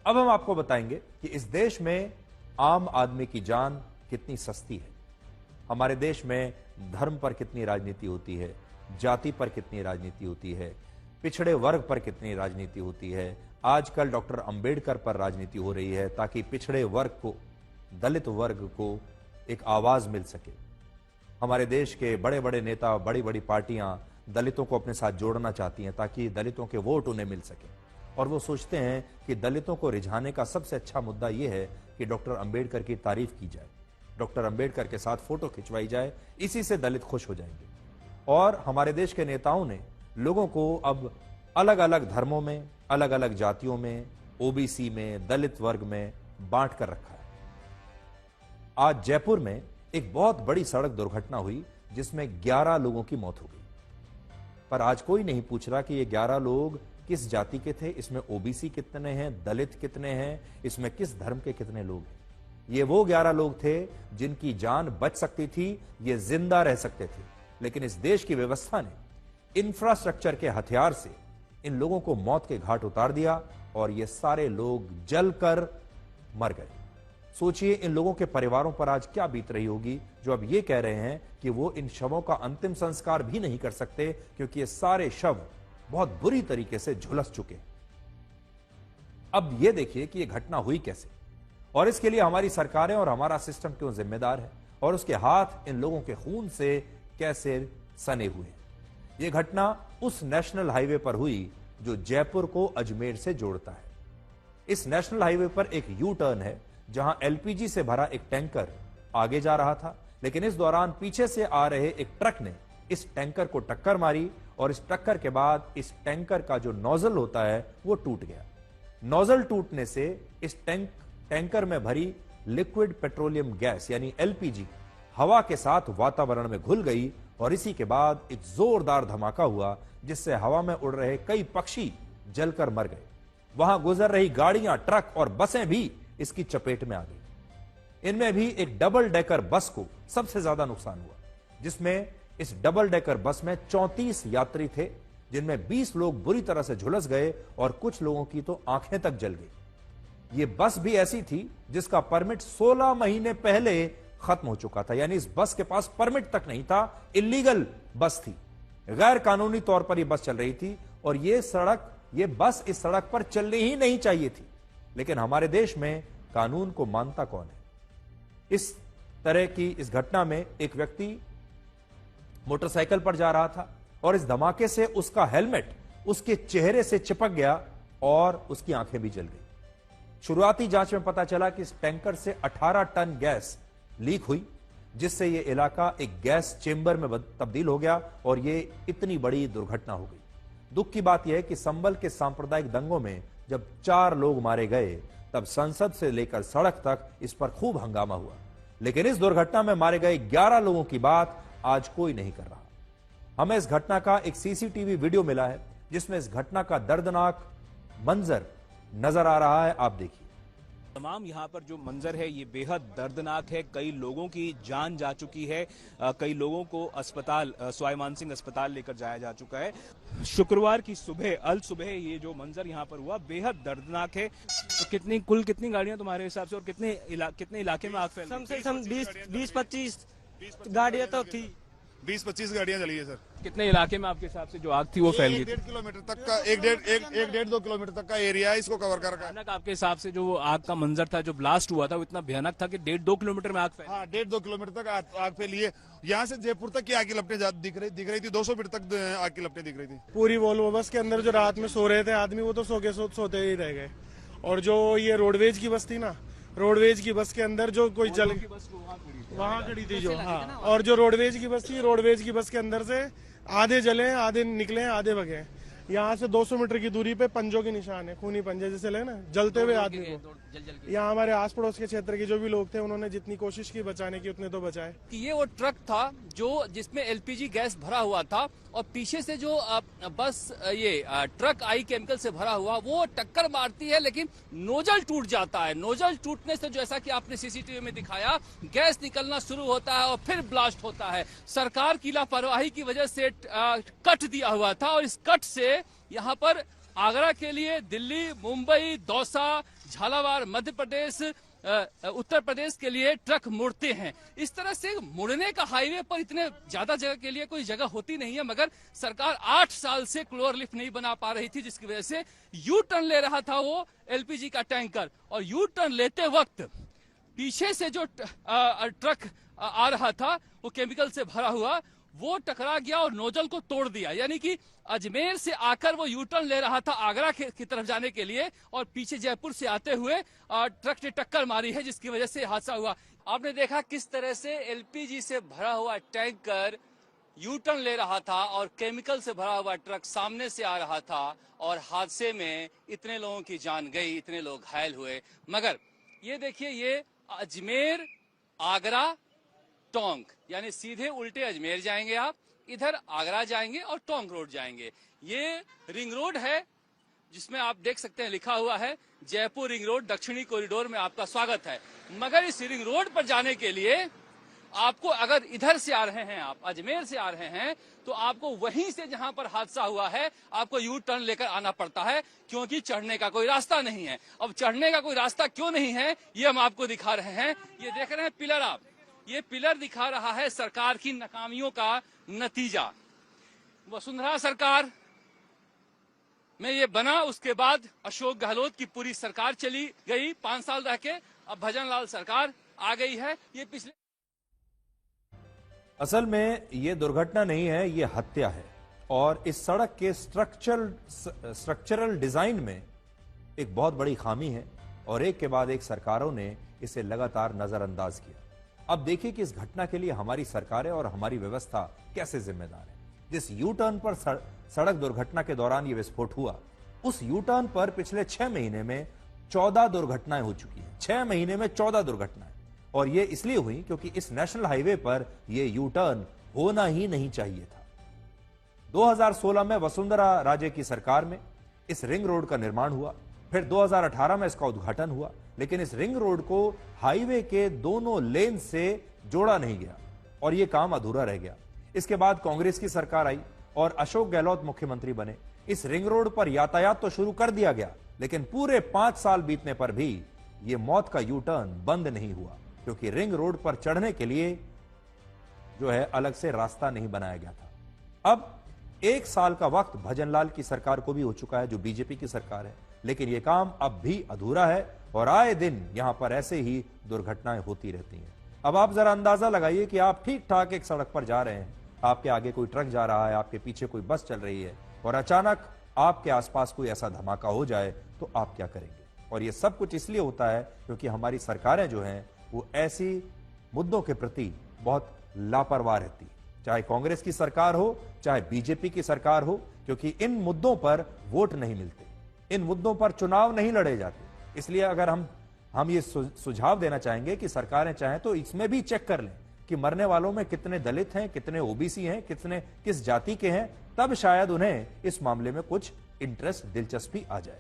अब हम आपको बताएंगे कि इस देश में आम आदमी की जान कितनी सस्ती है। हमारे देश में धर्म पर कितनी राजनीति होती है, जाति पर कितनी राजनीति होती है, पिछड़े वर्ग पर कितनी राजनीति होती है। आजकल डॉक्टर अंबेडकर पर राजनीति हो रही है ताकि पिछड़े वर्ग को, दलित वर्ग को एक आवाज मिल सके। हमारे देश के बड़े बड़े नेता, बड़ी बड़ी पार्टियां दलितों को अपने साथ जोड़ना चाहती हैं ताकि दलितों के वोट उन्हें मिल सके। और वो सोचते हैं कि दलितों को रिझाने का सबसे अच्छा मुद्दा यह है कि डॉक्टर अंबेडकर की तारीफ की जाए, डॉक्टर अंबेडकर के साथ फोटो खिंचवाई जाए, इसी से दलित खुश हो जाएंगे। और हमारे देश के नेताओं ने लोगों को अब अलग अलग धर्मों में, अलग अलग जातियों में, ओबीसी में, दलित वर्ग में बांट कर रखा है। आज जयपुर में एक बहुत बड़ी सड़क दुर्घटना हुई जिसमें 11 लोगों की मौत हो गई। पर आज कोई नहीं पूछ रहा कि ये 11 लोग किस जाति के थे, इसमें ओबीसी कितने हैं, दलित कितने हैं, इसमें किस धर्म के कितने लोग हैं। ये वो 11 लोग थे जिनकी जान बच सकती थी, ये जिंदा रह सकते थे। लेकिन इस देश की व्यवस्था ने इंफ्रास्ट्रक्चर के हथियार से इन लोगों को मौत के घाट उतार दिया और ये सारे लोग जलकर मर गए। सोचिए इन लोगों के परिवारों पर आज क्या बीत रही होगी जो अब ये कह रहे हैं कि वो इन शवों का अंतिम संस्कार भी नहीं कर सकते क्योंकि ये सारे शव बहुत बुरी तरीके से झुलस चुके। अब ये देखिए कि ये घटना हुई कैसे और इसके लिए हमारी सरकारें और हमारा सिस्टम क्यों जिम्मेदार है और उसके हाथ इन लोगों के खून से कैसे सने हुए हैं। यह घटना उस नेशनल हाईवे पर हुई जो जयपुर को अजमेर से जोड़ता है। इस नेशनल हाईवे पर एक यू टर्न है जहां एलपीजी से भरा एक टैंकर आगे जा रहा था, लेकिन इस दौरान पीछे से आ रहे एक ट्रक ने इस टैंकर को टक्कर मारी और इस टक्कर के बाद इस टैंकर का जो नोजल होता है वो टूट गया। नोजल टूटने से इस टैंकर में भरी लिक्विड पेट्रोलियम गैस यानी एलपीजी हवा के साथ वातावरण में घुल गई और इसी के बाद एक जोरदार धमाका हुआ जिससे हवा में उड़ रहे कई पक्षी जलकर मर गए। वहां गुजर रही गाड़ियां, ट्रक और बसें भी इसकी चपेट में आ गई। इनमें भी एक डबल डेकर बस को सबसे ज्यादा नुकसान हुआ, जिसमें इस डबल डेकर बस में 34 यात्री थे, जिनमें 20 लोग बुरी तरह से झुलस गए और कुछ लोगों की तो आंखें तक जल गई। यह बस भी ऐसी थी जिसका परमिट 16 महीने पहले खत्म हो चुका था, यानी इस बस के पास परमिट तक नहीं था, इलीगल बस थी, गैर कानूनी तौर पर यह बस चल रही थी और यह बस इस सड़क पर चलनी ही नहीं चाहिए थी। लेकिन हमारे देश में कानून को मानता कौन है? इस तरह की इस घटना में एक व्यक्ति मोटरसाइकिल पर जा रहा था और इस धमाके से उसका हेलमेट उसके चेहरे से चिपक गया और उसकी आंखें भी जल गई। शुरुआती जांच में पता चला कि इस टैंकर से 18 टन गैस लीक हुई, जिससे यह इलाका एक गैस चेंबर में तब्दील हो गया और यह इतनी बड़ी दुर्घटना हो गई। दुख की बात यह है कि संभल के सांप्रदायिक दंगों में जब 4 लोग मारे गए तब संसद से लेकर सड़क तक इस पर खूब हंगामा हुआ, लेकिन इस दुर्घटना में मारे गए 11 लोगों की बात आज कोई नहीं कर रहा। हमें इस घटना का एक सीसीटीवी वीडियो मिला है जिसमें इस घटना का दर्दनाक मंजर नजर आ रहा है, आप देखिए। तमाम यहाँ पर जो मंजर है ये बेहद दर्दनाक है। कई लोगों की जान जा चुकी है, कई लोगों को अस्पताल, सवाई मानसिंह अस्पताल लेकर जाया जा चुका है। शुक्रवार की सुबह, अल सुबह ये जो मंजर यहाँ पर हुआ बेहद दर्दनाक है। तो कुल कितनी गाड़ियां तुम्हारे हिसाब से और कितने इलाके में आग फैल? कम से कम 20-25 गाड़ियां तो थी। 20-25 गाड़ियां चली है सर। कितने इलाके में आपके हिसाब से जो आग थी वो फैल गई? 1.5 किलोमीटर तक का, 1.5-2 किलोमीटर तक का एरिया है, इसको कवर कर रखा है। आपके हिसाब से जो आग का मंजर था, जो ब्लास्ट हुआ था, वो इतना भयानक था कि 1.5-2 किलोमीटर में आग फैली। हाँ, 1.5-2 किलोमीटर तक आग फैली है। यहाँ से जयपुर तक की आग की लपटें दिख रही थी। 200 फीट तक आग की लपटें दिख रही थी। पूरी वोल्वो बस के अंदर जो रात में सो रहे थे आदमी, वो तो सोते ही रह गए। और जो ये रोडवेज की बस थी ना, रोडवेज की बस के अंदर जो कोई जल वहाँ खड़ी थी जो, हाँ, और जो रोडवेज की बस थी, रोडवेज की बस के अंदर से आधे जले, आधे निकले, आधे भगे। यहाँ से 200 मीटर की दूरी पे पंजों के निशान है, खूनी पंजे जैसे लगे ना, जलते हुए आदमी को। यहाँ हमारे आस पड़ोस के क्षेत्र के जो भी लोग थे उन्होंने जितनी कोशिश की बचाने की उतने तो बचाए। ये वो ट्रक था जो जिसमें एलपीजी गैस भरा हुआ था और पीछे से जो बस ये ट्रक आई केमिकल से भरा हुआ, वो टक्कर मारती है लेकिन नोजल टूट जाता है। नोजल टूटने से जैसा कि आपने सीसीटीवी में दिखाया, गैस निकलना शुरू होता है और फिर ब्लास्ट होता है। सरकार की लापरवाही की वजह से कट दिया हुआ था और इस कट से यहाँ पर आगरा के लिए दिल्ली, मुंबई, दौसा, झालावाड़, मध्य प्रदेश, उत्तर प्रदेश के लिए ट्रक मुड़ते हैं। इस तरह से मुड़ने का हाईवे पर इतने ज्यादा जगह के लिए कोई जगह होती नहीं है, मगर सरकार 8 साल से क्लोर लिफ्ट नहीं बना पा रही थी, जिसकी वजह से यू टर्न ले रहा था वो एलपीजी का टैंकर, और यू टर्न लेते वक्त पीछे से जो ट्रक आ रहा था वो केमिकल से भरा हुआ, वो टकरा गया और नोजल को तोड़ दिया। यानी कि अजमेर से आकर वो यू टर्न ले रहा था आगरा की तरफ जाने के लिए, और पीछे जयपुर से आते हुए ट्रक ने टक्कर मारी है, जिसकी वजह से हादसा हुआ। आपने देखा किस तरह से एलपीजी से भरा हुआ टैंकर यू टर्न ले रहा था और केमिकल से भरा हुआ ट्रक सामने से आ रहा था, और हादसे में इतने लोगों की जान गई, इतने लोग घायल हुए। मगर ये देखिए, ये अजमेर, आगरा, टोंक, यानी सीधे उल्टे अजमेर जाएंगे आप, इधर आगरा जाएंगे और टोंक रोड जाएंगे। ये रिंग रोड है जिसमें आप देख सकते हैं लिखा हुआ है जयपुर रिंग रोड दक्षिणी कॉरिडोर में आपका स्वागत है। मगर इस रिंग रोड पर जाने के लिए आपको, अगर इधर से आ रहे हैं, आप अजमेर से आ रहे हैं, तो आपको वहीं से जहां पर हादसा हुआ है आपको यू टर्न लेकर आना पड़ता है, क्योंकि चढ़ने का कोई रास्ता नहीं है। अब चढ़ने का कोई रास्ता क्यों नहीं है ये हम आपको दिखा रहे हैं। ये देख रहे हैं पिलर आप, ये पिलर दिखा रहा है सरकार की नाकामियों का नतीजा। वसुंधरा सरकार में ये बना, उसके बाद अशोक गहलोत की पूरी सरकार चली गई 5 साल रह के, अब भजन लाल सरकार आ गई है। ये पिछले असल में ये दुर्घटना नहीं है, ये हत्या है। और इस सड़क के स्ट्रक्चरल डिजाइन में एक बहुत बड़ी खामी है, और एक के बाद एक सरकारों ने इसे लगातार नजरअंदाज किया। अब देखिए कि इस घटना के लिए हमारी सरकारें और हमारी व्यवस्था कैसे जिम्मेदार है। जिस यू टर्न पर सड़क दुर्घटना के दौरान ये विस्फोट हुआ, उस यू टर्न पर पिछले 6 महीने में 14 दुर्घटनाएं हो चुकी हैं। 6 महीने में 14 दुर्घटनाएं, और ये इसलिए हुई क्योंकि इस नेशनल हाईवे पर ये यू टर्न होना ही नहीं चाहिए था। 2016 में वसुंधरा राजे की सरकार में इस रिंग रोड का निर्माण हुआ, फिर 2018 में इसका उद्घाटन हुआ, लेकिन इस रिंग रोड को हाईवे के दोनों लेन से जोड़ा नहीं गया और यह काम अधूरा रह गया। इसके बाद कांग्रेस की सरकार आई और अशोक गहलोत मुख्यमंत्री बने। इस रिंग रोड पर यातायात तो शुरू कर दिया गया, लेकिन पूरे 5 साल बीतने पर भी यह मौत का यू टर्न बंद नहीं हुआ, क्योंकि रिंग रोड पर चढ़ने के लिए जो है अलग से रास्ता नहीं बनाया गया था। अब 1 साल का वक्त भजनलाल की सरकार को भी हो चुका है, जो बीजेपी की सरकार है, लेकिन यह काम अब भी अधूरा है और आए दिन यहां पर ऐसे ही दुर्घटनाएं होती रहती हैं। अब आप जरा अंदाजा लगाइए कि आप ठीक ठाक एक सड़क पर जा रहे हैं, आपके आगे कोई ट्रक जा रहा है, आपके पीछे कोई बस चल रही है, और अचानक आपके आसपास कोई ऐसा धमाका हो जाए तो आप क्या करेंगे। और यह सब कुछ इसलिए होता है क्योंकि हमारी सरकारें जो हैं वो ऐसी मुद्दों के प्रति बहुत लापरवाह रहती, चाहे कांग्रेस की सरकार हो चाहे बीजेपी की सरकार हो, क्योंकि इन मुद्दों पर वोट नहीं मिलते, इन मुद्दों पर चुनाव नहीं लड़े जाते। इसलिए अगर हम ये सुझाव देना चाहेंगे कि सरकारें चाहें तो इसमें भी चेक कर लें कि मरने वालों में कितने दलित हैं, कितने ओबीसी हैं, किस जाति के हैं, तब शायद उन्हें इस मामले में कुछ इंटरेस्ट, दिलचस्पी आ जाए।